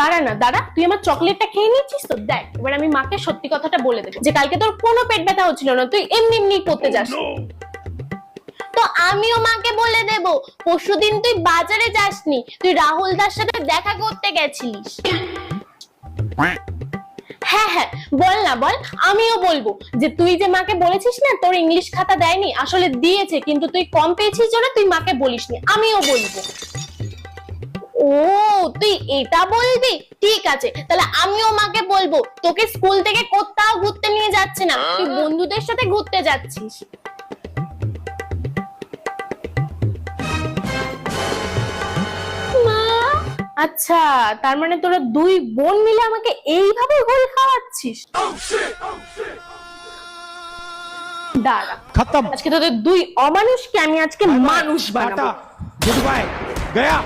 দাঁড়া না দাঁড়া, তুই আমার চকলেটটা খেয়ে নিচ্ছিস তো। দেখ এবার আমি মাকে সত্যি কথাটা বলে দেবো যে কালকে তোর কোনো পেট ব্যথা হচ্ছিল না, তুই এমনি এমনি করতে যাস। তো আমিও মাকে বলে দেব পরশুদিন তুই বাজারে যাসনি, তুই রাহুল দার সাথে দেখা করতে গেছিলিস। হ্যাঁ হ্যাঁ বল না বল, আমিও বলবো যে তুই যে মাকে বলেছিস না তোর ইংলিশ খাতা দেয়নি, আসলে দিয়েছে কিন্তু তুই কম পেয়েছিস জন্য তুই মাকে বলিসনি, আমিও বলবো। ও তুই এটা বলবি, ঠিক আছে তাহলে আমিও মাকে বলবো তোকে স্কুল থেকে কোথাও ঘুরতে নিয়ে যাচ্ছে না, তুই বন্ধুদের সাথে ঘুরতে যাচ্ছিস। মা, আচ্ছা তার মানে তোরা দুই বোন মিলে আমাকে এইভাবে ঘোল খাওয়াচ্ছিস। দাঁড়া खत्म আজকে তোদের দুই অমানুষকে আমি আজকে মানুষ বানাবো। गुड बाय गया।